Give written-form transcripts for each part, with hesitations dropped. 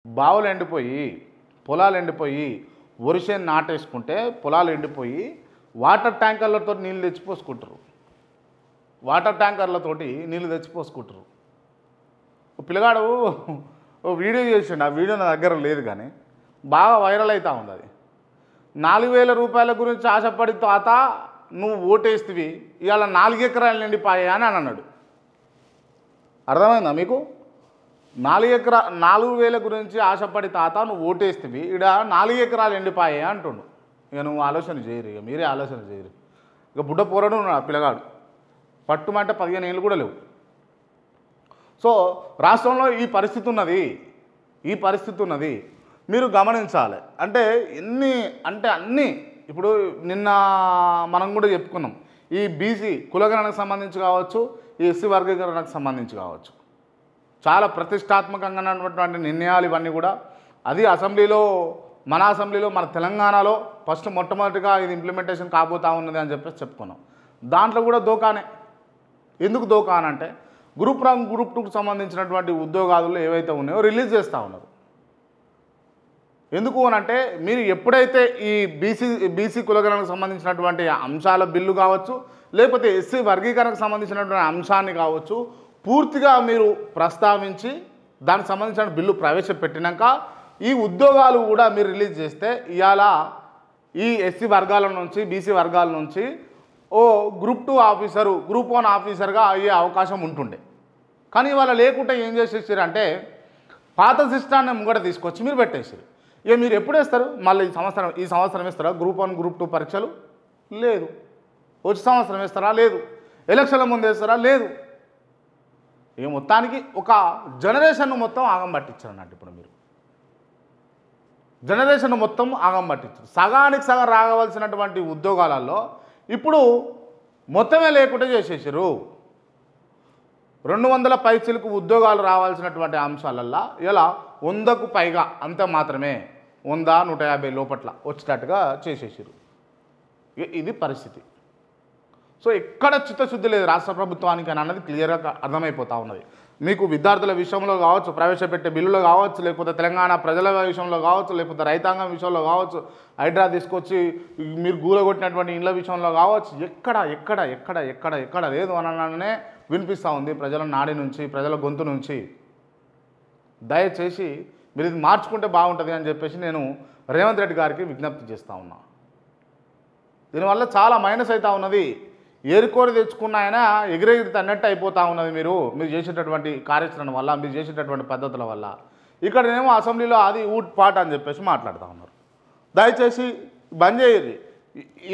బావులు ఎండిపోయి, పొలాలు ఎండిపోయి, వరిసేను నాటేసుకుంటే పొలాలు ఎండిపోయి వాటర్ ట్యాంకర్లతో నీళ్ళు తెచ్చిపోసుకుంటారు. వాటర్ ట్యాంకర్లతోటి నీళ్ళు తెచ్చిపోసుకుంటారు. పిల్లగాడు ఓ వీడియో చేసిండు. ఆ వీడియో నా దగ్గర లేదు కానీ బాగా వైరల్ అవుతూ ఉంది. అది 4000 రూపాయల గురించి ఆశపడి తాత నువ్వు ఓటేస్తవి, ఇవాళ 4 ఎకరాలు నిండిపోయా అని అన్నాడు. అర్థమైందా మీకు? 4000 గురించి ఆశపడి తాత నువ్వు ఓటేస్తవి, ఇక్కడ 4 ఎకరాలు ఎండిపోయా అంటుండు. ఇక నువ్వు ఆలోచన చేయరు, ఇక మీరే ఆలోచన చేయరు. ఇక బుడ్డ పోరడు ఉన్నాడు పిల్లగాడు, పట్టుమంటే 15 ఏళ్ళు కూడా లేవు. సో రాష్ట్రంలో ఈ పరిస్థితి ఉన్నది. మీరు గమనించాలి. అంటే అన్నీ ఇప్పుడు నిన్న మనం కూడా చెప్పుకున్నాం. ఈ బీసీ కులగణనకు సంబంధించి కావచ్చు, ఈ ఎస్సీ వర్గీకరణకు సంబంధించి కావచ్చు, చాలా ప్రతిష్టాత్మకంగా ఉన్నటువంటి నిర్ణయాలు ఇవన్నీ కూడా. అది మన అసెంబ్లీలో మన తెలంగాణలో మొట్టమొదటిగా ఇది ఇంప్లిమెంటేషన్ కాబోతా ఉన్నది అని చెప్పేసి చెప్పుకున్నాం. దాంట్లో కూడా దోకానే. ఎందుకు దోకానంటే గ్రూప్ 1 గ్రూప్ 2కు సంబంధించినటువంటి ఉద్యోగాలు ఏవైతే ఉన్నాయో రిలీజ్ చేస్తూ ఉన్నారు. ఎందుకు అనంటే మీరు ఎప్పుడైతే ఈ బీసీ కులగణనకు సంబంధించినటువంటి అంశాల బిల్లు కావచ్చు, లేకపోతే ఎస్సీ వర్గీకరణకు సంబంధించినటువంటి అంశాన్ని కావచ్చు పూర్తిగా మీరు ప్రస్తావించి దానికి సంబంధించిన బిల్లు ప్రవేశపెట్టినాక ఈ ఉద్యోగాలు కూడా మీరు రిలీజ్ చేస్తే ఇవాళ ఈ ఎస్సీ వర్గాల నుంచి బీసీ వర్గాల నుంచి ఓ గ్రూప్ 2 ఆఫీసరు గ్రూప్ 1 ఆఫీసర్గా అయ్యే అవకాశం ఉంటుండే. కానీ ఇవాళ లేకుంటే ఏం చేసేసారంటే పాత సిస్టాన్ని ముంగట తీసుకొచ్చి మీరు పెట్టేసారు. ఇక మీరు ఎప్పుడు వేస్తారు? మళ్ళీ ఈ సంవత్సరం వేస్తారా గ్రూప్ 1 గ్రూప్ 2 పరీక్షలు? లేదు. వచ్చే సంవత్సరం వేస్తారా? లేదు. ఎలక్షన్ల ముందు వేస్తారా? లేదు. ఇక మొత్తానికి ఒక జనరేషన్ మొత్తం ఆగం పట్టించారు అన్నట్టు. ఇప్పుడు మీరు జనరేషన్ మొత్తం ఆగం పట్టించారు. సగానికి సగం రాగవలసినటువంటి ఉద్యోగాలలో ఇప్పుడు మొత్తమే లేకుండా చేసేసారు. 200 పైచిలకు ఉద్యోగాలు రావాల్సినటువంటి అంశాలల్లో ఇలా 100కు పైగా అంత మాత్రమే 100, 150 లోపట్ల వచ్చేటట్టుగా చేసేసారు. ఇది పరిస్థితి. సో ఎక్కడ చిత్తశుద్ధి లేదు రాష్ట్ర ప్రభుత్వానికి అని అన్నది క్లియర్గా అర్థమైపోతూ ఉన్నది. మీకు విద్యార్థుల విషయంలో కావచ్చు, ప్రవేశపెట్టే బిల్లులో కావచ్చు, లేకపోతే తెలంగాణ ప్రజల విషయంలో కావచ్చు, లేకపోతే రైతాంగం విషయంలో కావచ్చు, హైడ్రా తీసుకొచ్చి మీరు గూలగొట్టినటువంటి ఇళ్ళ విషయంలో కావచ్చు, ఎక్కడ లేదు అననే వినిపిస్తూ ఉంది ప్రజల నాడి నుంచి, ప్రజల గొంతు నుంచి. దయచేసి మీరు ఇది మార్చుకుంటే బాగుంటుంది అని చెప్పేసి నేను రేవంత్ రెడ్డి గారికి విజ్ఞప్తి చేస్తూ ఉన్నా. దీనివల్ల చాలా మైనస్ అవుతూ ఉన్నది. ఏరుకోరి తెచ్చుకున్న ఆయన ఎగిరెగిరి తన్నట్టు అయిపోతూ ఉన్నది మీరు చేసేటటువంటి కార్యాచరణ వల్ల, మీరు చేసేటటువంటి పద్ధతుల వల్ల. ఇక్కడనేమో అసెంబ్లీలో అది ఊట్ పాట అని చెప్పేసి మాట్లాడుతూ ఉన్నారు. దయచేసి బంద్ చేయరు.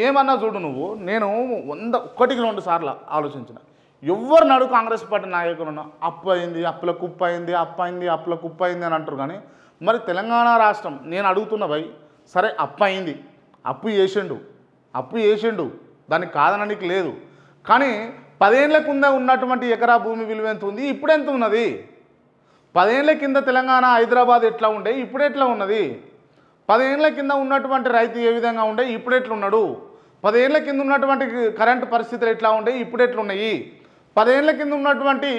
ఏమన్నా చూడు నువ్వు, నేను 1కి 2 సార్లు ఆలోచించిన. ఎవరు నాడు కాంగ్రెస్ పార్టీ నాయకులు అప్పు అయింది, అప్పుల కుప్ప అయింది, అప్పుల కుప్ప అయింది అని అంటారు. కానీ మరి తెలంగాణ రాష్ట్రం నేను అడుగుతున్న భయ్, సరే అప్పు చేసిండు దానికి కాదనడానికి లేదు. కానీ 10 ఏళ్ల కింద ఉన్నటువంటి ఎకరా భూమి విలువ ఎంత ఉంది, ఇప్పుడు ఎంత ఉన్నది? 10 ఏళ్ల కింద తెలంగాణ హైదరాబాద్ ఎట్లా ఉండే, ఇప్పుడు ఎట్లా ఉన్నది? 10 ఏళ్ల కింద ఉన్నటువంటి రైతు ఏ విధంగా ఉండే, ఇప్పుడు ఎట్లున్నాడు? 10 ఏళ్ల కింద ఉన్నటువంటి కరెంటు పరిస్థితులు ఎట్లా ఉండే, ఇప్పుడు ఎట్లున్నాయి? 10 ఏళ్ల కింద ఉన్నటువంటి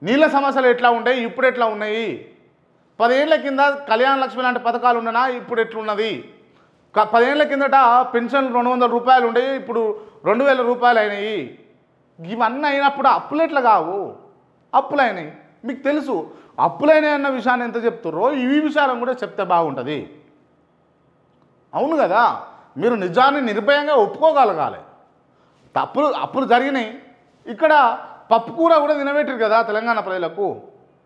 నీళ్ళ సమస్యలు ఎట్లా ఉండే, ఇప్పుడు ఎట్లా ఉన్నాయి? 10 ఏళ్ల కింద కళ్యాణ లక్ష్మి లాంటి పథకాలు ఉండనా, ఇప్పుడు ఎట్లున్నది? 10 ఏళ్ల కిందట పెన్షన్లు 200 రూపాయలు ఉండేవి, ఇప్పుడు 2000 రూపాయలు అయినాయి. ఇవన్నీ అయినప్పుడు అప్పులు ఎట్లా కావు? అప్పులు అయినాయి. మీకు తెలుసు అప్పులైనాయి అన్న విషయాన్ని ఎంత చెప్తారో ఈ విషయాలను కూడా చెప్తే బాగుంటుంది. అవును కదా, మీరు నిజాన్ని నిర్భయంగా ఒప్పుకోగలగాలి. అప్పులు జరిగినాయి. ఇక్కడ పప్పు కూర కూడా తినబెట్టారు కదా తెలంగాణ ప్రజలకు.